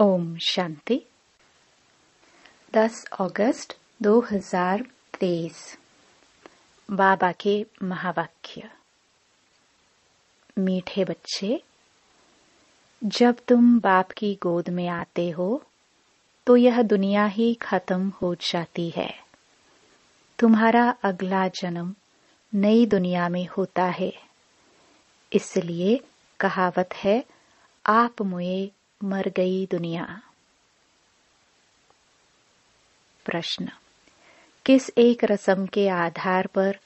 ओम शांति। 10 अगस्त 2023। बाबा के महावाक्य। मीठे बच्चे, जब तुम बाप की गोद में आते हो तो यह दुनिया ही खत्म हो जाती है। तुम्हारा अगला जन्म नई दुनिया में होता है। इसलिए कहावत है, आप मुए मर गई दुनिया। प्रश्न: किस एक रस्म के आधार पर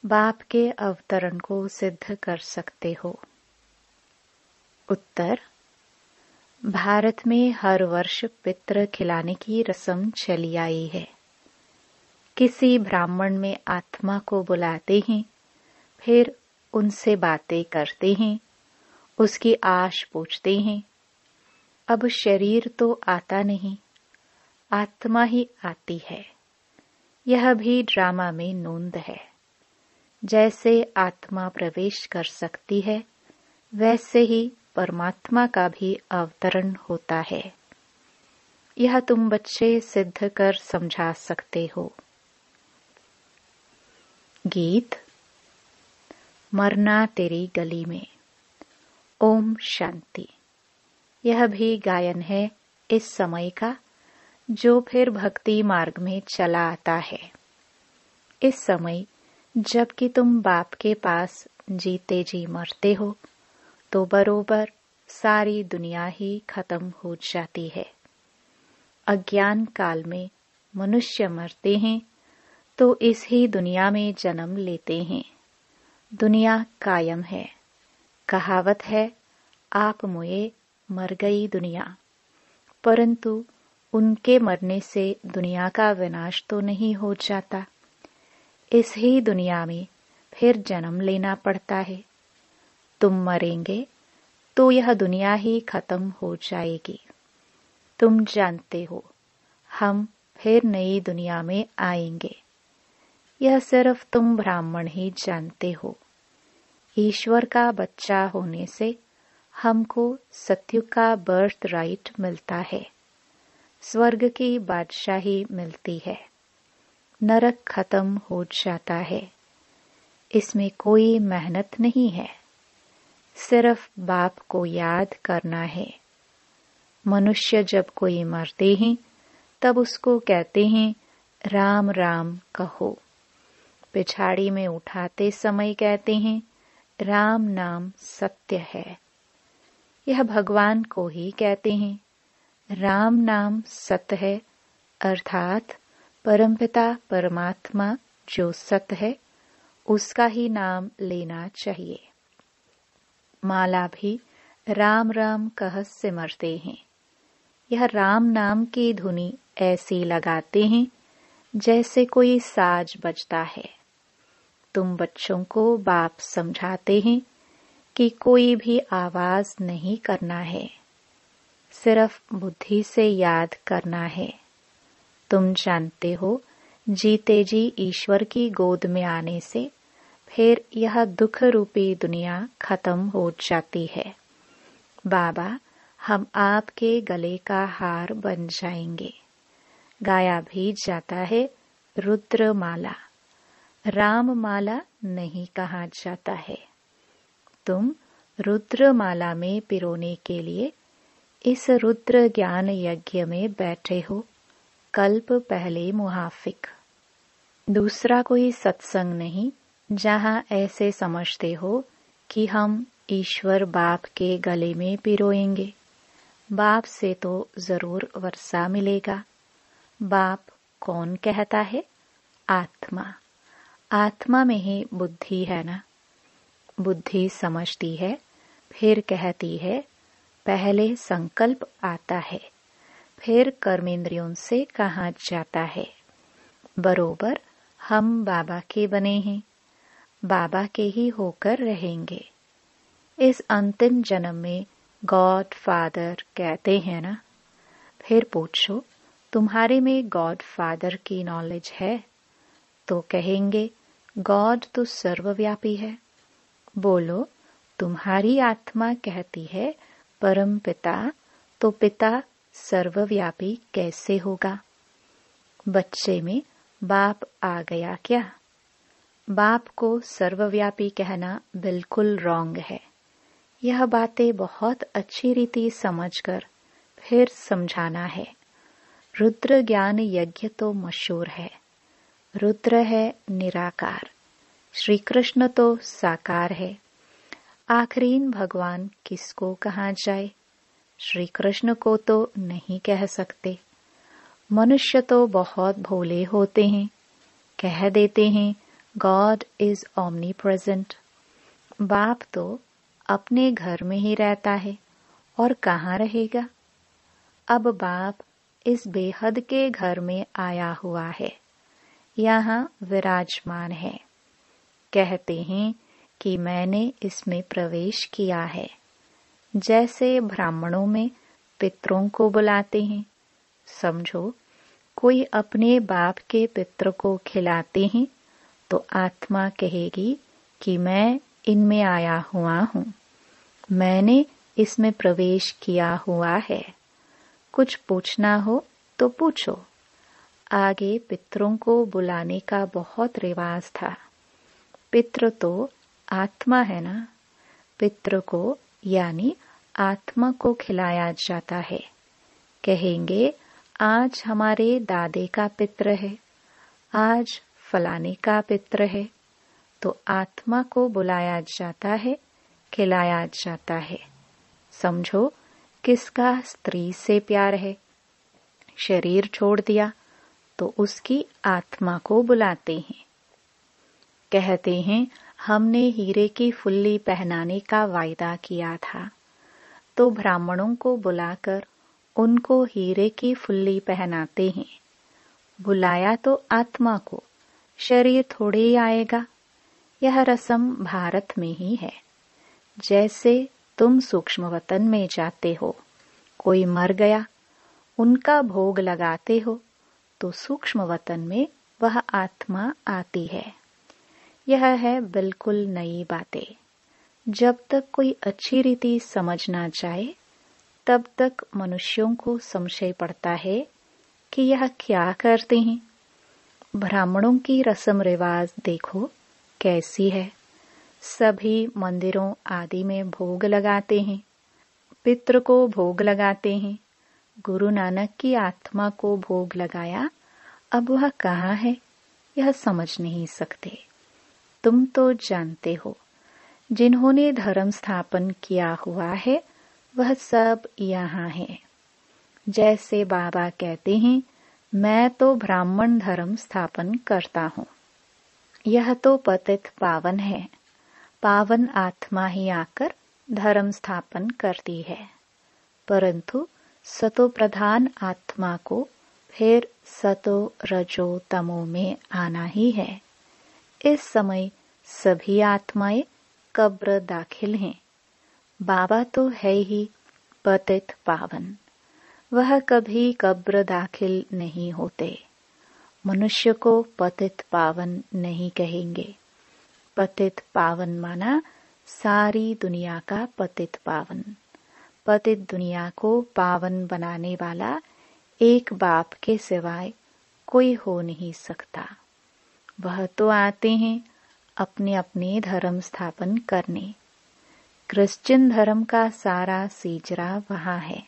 बाप के अवतरण को सिद्ध कर सकते हो? उत्तर: भारत में हर वर्ष पितृ खिलाने की रस्म चली आई है। किसी ब्राह्मण में आत्मा को बुलाते हैं, फिर उनसे बातें करते हैं, उसकी आश पूछते हैं। अब शरीर तो आता नहीं, आत्मा ही आती है। यह भी ड्रामा में नोंद है। जैसे आत्मा प्रवेश कर सकती है, वैसे ही परमात्मा का भी अवतरण होता है। यह तुम बच्चे सिद्ध कर समझा सकते हो। गीत मरना तेरी गली में। ओम शांति। यह भी गायन है इस समय का, जो फिर भक्ति मार्ग में चला आता है। इस समय जबकि तुम बाप के पास जीते जी मरते हो, तो बरोबर सारी दुनिया ही खत्म हो जाती है। अज्ञान काल में मनुष्य मरते हैं तो इस ही दुनिया में जन्म लेते हैं। दुनिया कायम है। कहावत है, आप मुए मर गई दुनिया। परंतु उनके मरने से दुनिया का विनाश तो नहीं हो जाता। इस ही दुनिया में फिर जन्म लेना पड़ता है। तुम मरेंगे तो यह दुनिया ही खत्म हो जाएगी। तुम जानते हो, हम फिर नई दुनिया में आएंगे। यह सिर्फ तुम ब्राह्मण ही जानते हो। ईश्वर का बच्चा होने से हमको सत्युग का बर्थ राइट मिलता है। स्वर्ग की बादशाही मिलती है। नरक खत्म हो जाता है। इसमें कोई मेहनत नहीं है, सिर्फ बाप को याद करना है। मनुष्य जब कोई मरते हैं तब उसको कहते हैं, राम राम कहो। पिछाड़ी में उठाते समय कहते हैं, राम नाम सत्य है। यह भगवान को ही कहते हैं। राम नाम सत्य है, अर्थात परमपिता परमात्मा जो सत्य है, उसका ही नाम लेना चाहिए। माला भी राम राम कह सिमरते हैं। यह राम नाम की धुनी ऐसी लगाते हैं जैसे कोई साज बजता है। तुम बच्चों को बाप समझाते हैं कि कोई भी आवाज नहीं करना है, सिर्फ बुद्धि से याद करना है। तुम जानते हो, जीते जी ईश्वर की गोद में आने से फिर यह दुख रूपी दुनिया खत्म हो जाती है। बाबा, हम आपके गले का हार बन जाएंगे। गाया भी जाता है, रुद्र माला। राम माला नहीं कहा जाता है। तुम रुद्र माला में पिरोने के लिए इस रुद्र ज्ञान यज्ञ में बैठे हो, कल्प पहले मुहाफिक। दूसरा कोई सत्संग नहीं जहां ऐसे समझते हो कि हम ईश्वर बाप के गले में पिरोएंगे। बाप से तो जरूर वर्षा मिलेगा। बाप कौन कहता है? आत्मा। आत्मा में ही बुद्धि है ना। बुद्धि समझती है, फिर कहती है। पहले संकल्प आता है, फिर कर्मेंद्रियों से कहा जाता है। बरोबर हम बाबा के बने हैं, बाबा के ही होकर रहेंगे। इस अंतिम जन्म में गॉड फादर कहते हैं ना। फिर पूछो, तुम्हारे में गॉड फादर की नॉलेज है? तो कहेंगे, गॉड तो सर्वव्यापी है। बोलो, तुम्हारी आत्मा कहती है परम पिता, तो पिता सर्वव्यापी कैसे होगा? बच्चे में बाप आ गया क्या? बाप को सर्वव्यापी कहना बिल्कुल रॉन्ग है। यह बातें बहुत अच्छी रीति समझकर फिर समझाना है। रुद्र ज्ञान यज्ञ तो मशहूर है। रुद्र है निराकार, श्री कृष्ण तो साकार है। आखरीन भगवान किसको कहा जाए? श्री कृष्ण को तो नहीं कह सकते। मनुष्य तो बहुत भोले होते हैं, कह देते हैं गॉड इज ओमनी प्रेजेंट। बाप तो अपने घर में ही रहता है और कहाँ रहेगा? अब बाप इस बेहद के घर में आया हुआ है, यहाँ विराजमान है। कहते हैं कि मैंने इसमें प्रवेश किया है। जैसे ब्राह्मणों में पितरों को बुलाते हैं, समझो कोई अपने बाप के पित्र को खिलाते हैं तो आत्मा कहेगी कि मैं इनमें आया हुआ हूँ, मैंने इसमें प्रवेश किया हुआ है। कुछ पूछना हो तो पूछो। आगे पितरों को बुलाने का बहुत रिवाज था। पितृ तो आत्मा है ना, पितृ को यानी आत्मा को खिलाया जाता है। कहेंगे आज हमारे दादे का पितृ है, आज फलाने का पितृ है, तो आत्मा को बुलाया जाता है, खिलाया जाता है। समझो किसका स्त्री से प्यार है, शरीर छोड़ दिया तो उसकी आत्मा को बुलाते हैं। कहते हैं हमने हीरे की फुल्ली पहनाने का वायदा किया था, तो ब्राह्मणों को बुलाकर उनको हीरे की फुल्ली पहनाते हैं। बुलाया तो आत्मा को, शरीर थोड़े ही आएगा। यह रस्म भारत में ही है। जैसे तुम सूक्ष्म वतन में जाते हो, कोई मर गया, उनका भोग लगाते हो, तो सूक्ष्म वतन में वह आत्मा आती है। यह है बिल्कुल नई बातें। जब तक कोई अच्छी रीति समझ ना जाए तब तक मनुष्यों को संशय पड़ता है कि यह क्या करते हैं। ब्राह्मणों की रस्म रिवाज देखो कैसी है। सभी मंदिरों आदि में भोग लगाते हैं, पितृ को भोग लगाते हैं। गुरु नानक की आत्मा को भोग लगाया, अब वह कहाँ है यह समझ नहीं सकते। तुम तो जानते हो, जिन्होंने धर्म स्थापन किया हुआ है वह सब यहाँ है। जैसे बाबा कहते हैं मैं तो ब्राह्मण धर्म स्थापन करता हूँ। यह तो पतित पावन है, पावन आत्मा ही आकर धर्म स्थापन करती है। परंतु सतो प्रधान आत्मा को फिर सतो रजो तमो में आना ही है। इस समय सभी आत्माएं कब्र दाखिल हैं। बाबा तो है ही पतित पावन, वह कभी कब्र दाखिल नहीं होते। मनुष्य को पतित पावन नहीं कहेंगे। पतित पावन माना सारी दुनिया का पतित पावन। पतित दुनिया को पावन बनाने वाला एक बाप के सिवाय कोई हो नहीं सकता। वह तो आते हैं अपने अपने धर्म स्थापन करने। क्रिश्चियन धर्म का सारा सीजरा वहाँ है।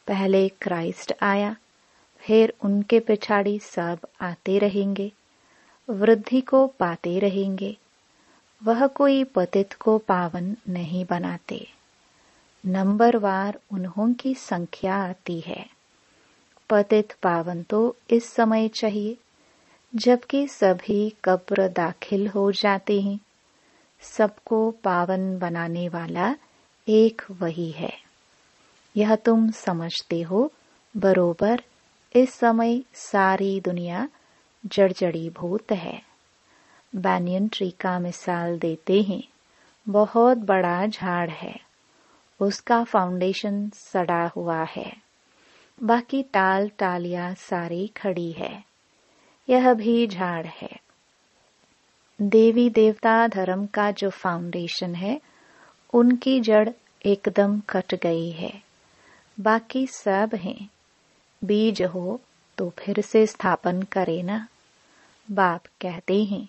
पहले क्राइस्ट आया, फिर उनके पिछाड़ी सब आते रहेंगे, वृद्धि को पाते रहेंगे। वह कोई पतित को पावन नहीं बनाते। नंबरवार उन्हों की संख्या आती है। पतित पावन तो इस समय चाहिए जबकि सभी कब्र दाखिल हो जाते हैं। सबको पावन बनाने वाला एक वही है। यह तुम समझते हो बरोबर। इस समय सारी दुनिया जड़जड़ी भूत है। बैनियन ट्री का मिसाल देते हैं। बहुत बड़ा झाड़ है, उसका फाउंडेशन सड़ा हुआ है, बाकी टाल टालियां सारी खड़ी है। यह भी झाड़ है। देवी देवता धर्म का जो फाउंडेशन है, उनकी जड़ एकदम कट गई है। बाकी सब हैं। बीज हो तो फिर से स्थापन करे ना। बाप कहते हैं,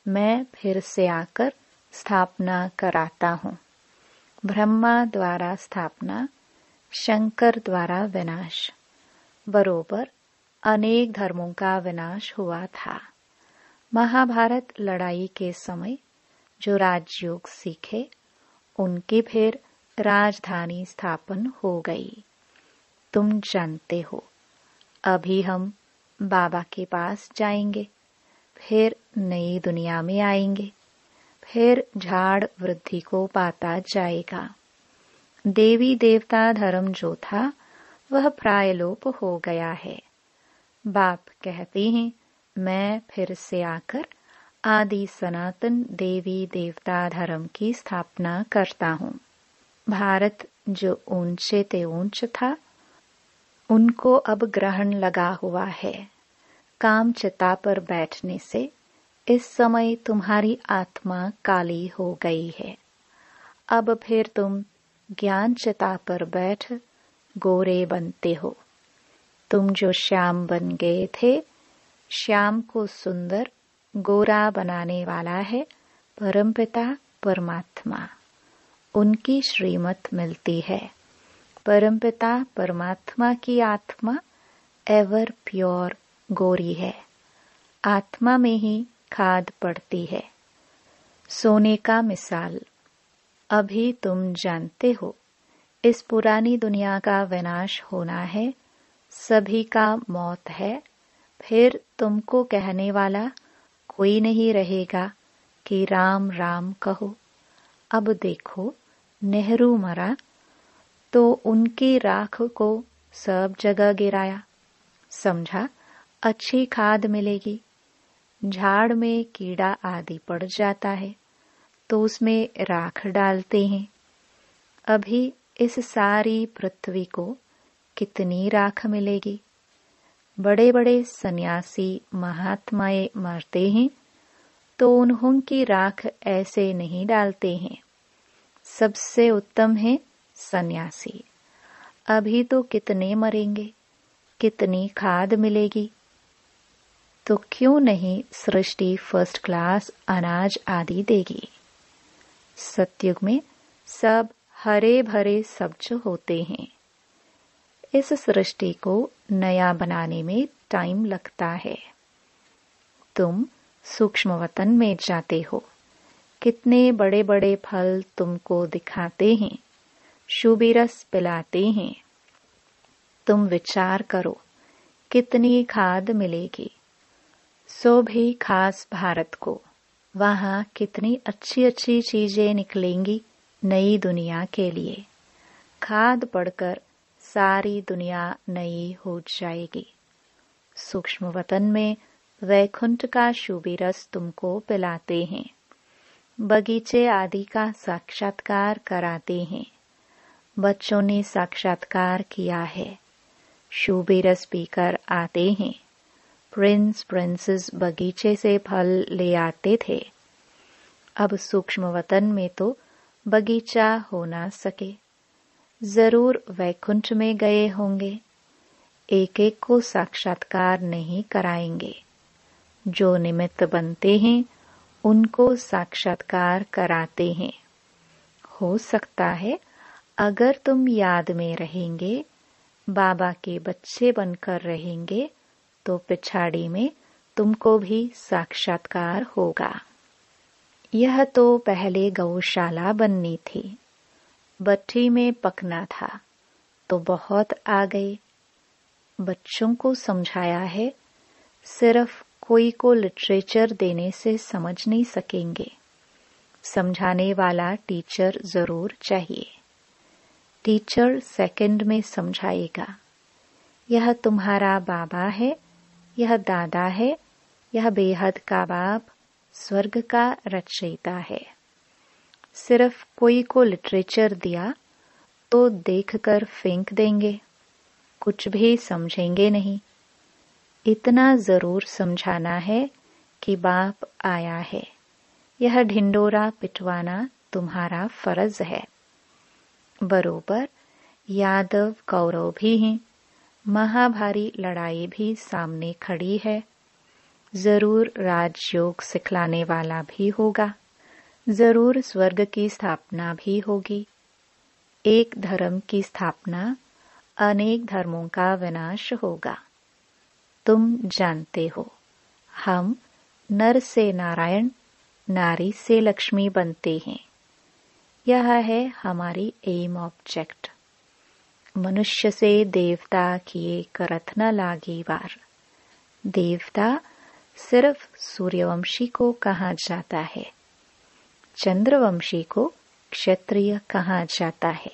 मैं फिर से आकर स्थापना कराता हूँ। ब्रह्मा द्वारा स्थापना, शंकर द्वारा विनाश। बरोबर अनेक धर्मों का विनाश हुआ था। महाभारत लड़ाई के समय जो राजयोग सीखे, उनकी फिर राजधानी स्थापन हो गई। तुम जानते हो, अभी हम बाबा के पास जाएंगे, फिर नई दुनिया में आएंगे, फिर झाड़ वृद्धि को पाता जाएगा। देवी देवता धर्म जो था वह प्रायलोप हो गया है। बाप कहते हैं, मैं फिर से आकर आदि सनातन देवी देवता धर्म की स्थापना करता हूँ। भारत जो ऊंचे ते ऊंच था, उनको अब ग्रहण लगा हुआ है। काम चिता पर बैठने से इस समय तुम्हारी आत्मा काली हो गई है। अब फिर तुम ज्ञान चिता पर बैठ गोरे बनते हो। तुम जो श्याम बन गए थे, श्याम को सुंदर गोरा बनाने वाला है परमपिता परमात्मा। उनकी श्रीमत मिलती है। परमपिता परमात्मा की आत्मा एवर प्योर गोरी है। आत्मा में ही खाद पड़ती है। सोने का मिसाल। अभी तुम जानते हो, इस पुरानी दुनिया का विनाश होना है, सभी का मौत है। फिर तुमको कहने वाला कोई नहीं रहेगा कि राम राम कहो। अब देखो, नेहरू मरा तो उनकी राख को सब जगह गिराया। समझा, अच्छी खाद मिलेगी। झाड़ में कीड़ा आदि पड़ जाता है तो उसमें राख डालते हैं। अभी इस सारी पृथ्वी को कितनी राख मिलेगी। बड़े बड़े सन्यासी महात्माएं मरते हैं तो उन्हों की राख ऐसे नहीं डालते हैं। सबसे उत्तम है सन्यासी। अभी तो कितने मरेंगे, कितनी खाद मिलेगी। तो क्यों नहीं सृष्टि फर्स्ट क्लास अनाज आदि देगी। सतयुग में सब हरे भरे सब्ज होते हैं। इस सृष्टि को नया बनाने में टाइम लगता है। तुम सूक्ष्म वतन में जाते हो, कितने बड़े बड़े फल तुमको दिखाते हैं, शुभी रस पिलाते हैं। तुम विचार करो, कितनी खाद मिलेगी। सो भी खास भारत को, वहां कितनी अच्छी अच्छी चीजें निकलेंगी नई दुनिया के लिए। खाद पड़कर सारी दुनिया नई हो जाएगी। सूक्ष्म वतन में वैकुंठ का शुभी रस तुमको पिलाते हैं। बगीचे आदि का साक्षात्कार कराते हैं। बच्चों ने साक्षात्कार किया है। शुभी रस पीकर आते हैं। प्रिंस प्रिंसेस बगीचे से फल ले आते थे। अब सूक्ष्म वतन में तो बगीचा हो ना सके, जरूर वैकुंठ में गए होंगे। एक एक को साक्षात्कार नहीं कराएंगे। जो निमित्त बनते हैं उनको साक्षात्कार कराते हैं। हो सकता है अगर तुम याद में रहेंगे, बाबा के बच्चे बनकर रहेंगे, तो पिछाड़ी में तुमको भी साक्षात्कार होगा। यह तो पहले गौशाला बननी थी। भट्ठी में पकना था तो बहुत आ गए। बच्चों को समझाया है, सिर्फ कोई को लिटरेचर देने से समझ नहीं सकेंगे। समझाने वाला टीचर जरूर चाहिए। टीचर सेकंड में समझाएगा। यह तुम्हारा बाबा है, यह दादा है, यह बेहद का बाप स्वर्ग का रचयिता है। सिर्फ कोई को लिटरेचर दिया तो देखकर फेंक देंगे, कुछ भी समझेंगे नहीं। इतना जरूर समझाना है कि बाप आया है। यह ढिंडोरा पिटवाना तुम्हारा फर्ज है। बरोबर यादव कौरव भी हैं, महाभारी लड़ाई भी सामने खड़ी है। जरूर राजयोग सिखलाने वाला भी होगा, जरूर स्वर्ग की स्थापना भी होगी। एक धर्म की स्थापना, अनेक धर्मों का विनाश होगा। तुम जानते हो, हम नर से नारायण, नारी से लक्ष्मी बनते हैं। यह है हमारी एम ऑब्जेक्ट। मनुष्य से देवता किए करत न लागी वार। देवता सिर्फ सूर्यवंशी को कहा जाता है, चंद्रवंशी को क्षत्रिय कहा जाता है।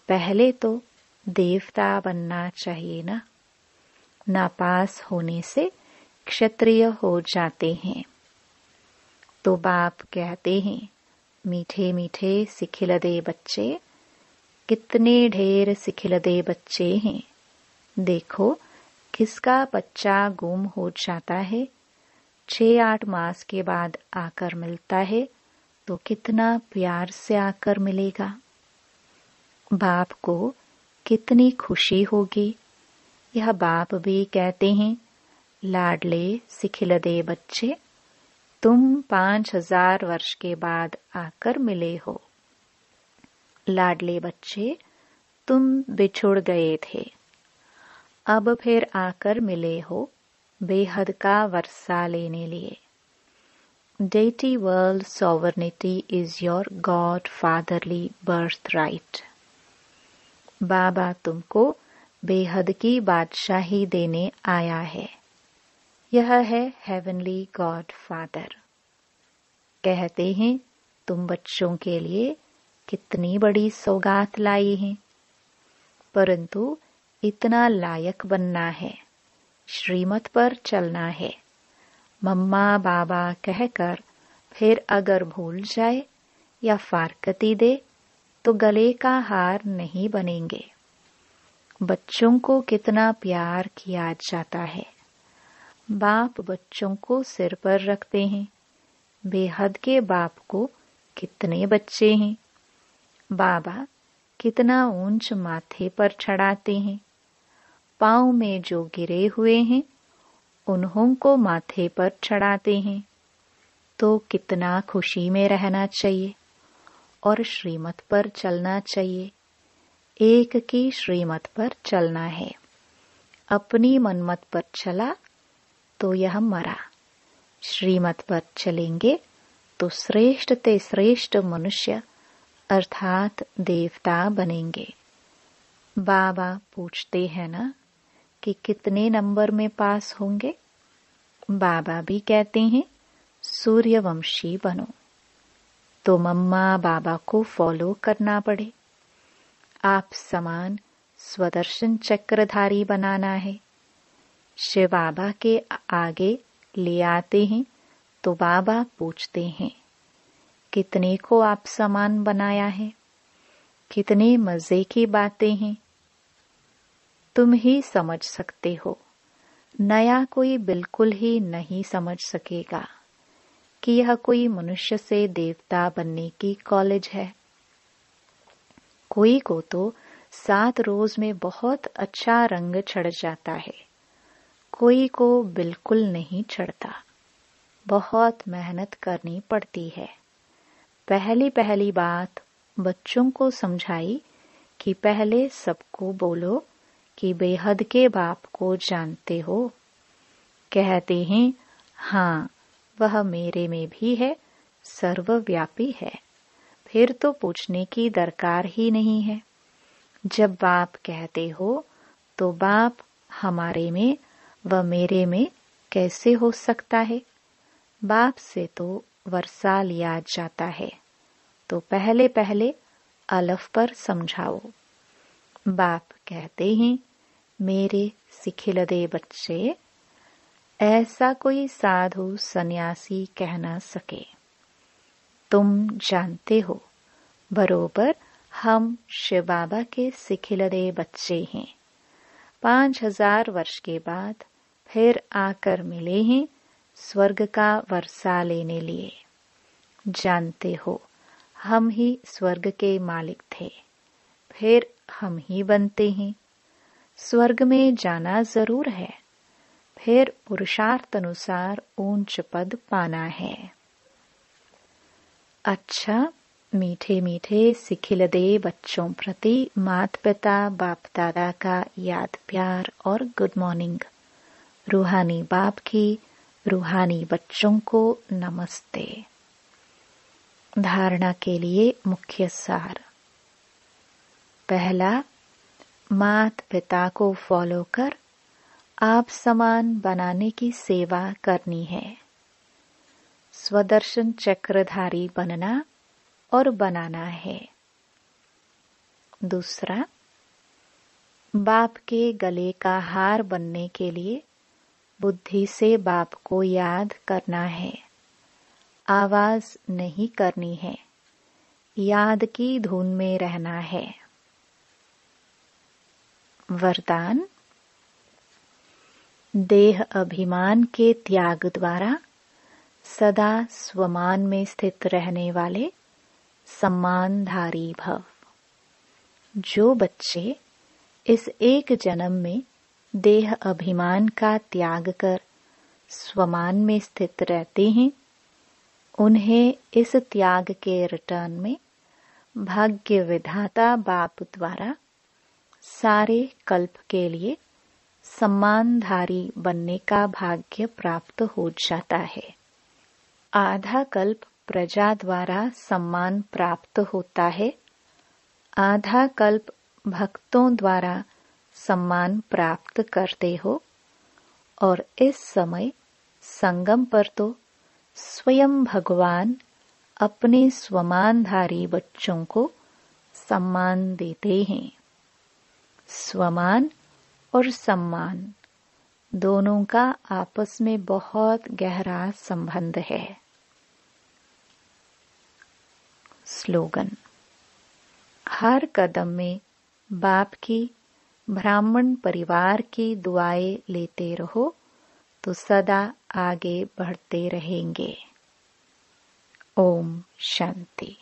पहले तो देवता बनना चाहिए ना। नापास होने से क्षत्रिय हो जाते हैं। तो बाप कहते हैं, मीठे मीठे सिखिलदे बच्चे, कितने ढेर सिखिलदे बच्चे हैं। देखो किसका बच्चा गुम हो जाता है, 6-8 मास के बाद आकर मिलता है तो कितना प्यार से आकर मिलेगा। बाप को कितनी खुशी होगी। यह बाप भी कहते हैं, लाडले सिखिलदे बच्चे, तुम 5000 वर्ष के बाद आकर मिले हो। लाडले बच्चे, तुम बिछुड़ गए थे, अब फिर आकर मिले हो बेहद का वर्षा लेने लिए। Deity world sovereignty is your God fatherly birthright. बाबा तुमको बेहद की बादशाही देने आया है। यह है हेवनली गॉड फादर। कहते हैं, तुम बच्चों के लिए कितनी बड़ी सौगात लाई हैं, परंतु इतना लायक बनना है, श्रीमत पर चलना है। मम्मा बाबा कहकर फिर अगर भूल जाए या फारकती दे तो गले का हार नहीं बनेंगे। बच्चों को कितना प्यार किया जाता है। बाप बच्चों को सिर पर रखते हैं। बेहद के बाप को कितने बच्चे हैं। बाबा कितना ऊंच माथे पर चढ़ाते हैं। पांव में जो गिरे हुए हैं उन्हों को माथे पर चढ़ाते हैं। तो कितना खुशी में रहना चाहिए और श्रीमत पर चलना चाहिए। एक की श्रीमत पर चलना है। अपनी मनमत पर चला तो यह मरा। श्रीमत पर चलेंगे तो श्रेष्ठ ते श्रेष्ठ मनुष्य अर्थात देवता बनेंगे। बाबा पूछते हैं ना कि कितने नंबर में पास होंगे। बाबा भी कहते हैं, सूर्यवंशी बनो। तो मम्मा बाबा को फॉलो करना पड़े। आप समान स्वदर्शन चक्रधारी बनाना है। शिव बाबा के आगे ले आते हैं तो बाबा पूछते हैं, कितने को आप समान बनाया है। कितने मजे की बातें हैं। तुम ही समझ सकते हो, नया कोई बिल्कुल ही नहीं समझ सकेगा कि यह कोई मनुष्य से देवता बनने की कॉलेज है। कोई को तो 7 रोज में बहुत अच्छा रंग चढ़ जाता है, कोई को बिल्कुल नहीं चढ़ता। बहुत मेहनत करनी पड़ती है। पहली बात बच्चों को समझाई कि पहले सबको बोलो कि बेहद के बाप को जानते हो। कहते हैं, हाँ वह मेरे में भी है, सर्वव्यापी है। फिर तो पूछने की दरकार ही नहीं है। जब बाप कहते हो तो बाप हमारे में व मेरे में कैसे हो सकता है। बाप से तो वर्षा लिया जाता है, तो पहले अलफ पर समझाओ। बाप कहते हैं, मेरे सिखिलदे बच्चे, ऐसा कोई साधु सन्यासी कह न सके। तुम जानते हो बरोबर हम शिव बाबा के सिखिलदे बच्चे हैं। 5000 वर्ष के बाद फिर आकर मिले हैं स्वर्ग का वर्षा लेने लिए। जानते हो हम ही स्वर्ग के मालिक थे, फिर हम ही बनते हैं। स्वर्ग में जाना जरूर है, फिर पुरुषार्थ अनुसार ऊंच पद पाना है। अच्छा, मीठे मीठे सिखिलदे बच्चों प्रति माता पिता बाप दादा का याद प्यार और गुड मॉर्निंग। रूहानी बाप की रूहानी बच्चों को नमस्ते। धारणा के लिए मुख्य सार। पहला, माता पिता को फॉलो कर आप समान बनाने की सेवा करनी है। स्वदर्शन चक्रधारी बनना और बनाना है। दूसरा, बाप के गले का हार बनने के लिए बुद्धि से बाप को याद करना है। आवाज नहीं करनी है, याद की धुन में रहना है। वरदान। देह अभिमान के त्याग द्वारा सदा स्वमान में स्थित रहने वाले सम्मानधारी भव। जो बच्चे इस एक जन्म में देह अभिमान का त्याग कर स्वमान में स्थित रहते हैं, उन्हें इस त्याग के रिटर्न में भाग्य विधाता बाप द्वारा सारे कल्प के लिए सम्मानधारी बनने का भाग्य प्राप्त हो जाता है। आधा कल्प प्रजा द्वारा सम्मान प्राप्त होता है, आधा कल्प भक्तों द्वारा सम्मान प्राप्त करते हो, और इस समय संगम पर तो स्वयं भगवान अपने स्वमानधारी बच्चों को सम्मान देते हैं। स्वमान और सम्मान दोनों का आपस में बहुत गहरा संबंध है। स्लोगन। हर कदम में बाप की ब्राह्मण परिवार की दुआएं लेते रहो तो सदा आगे बढ़ते रहेंगे। ओम शांति।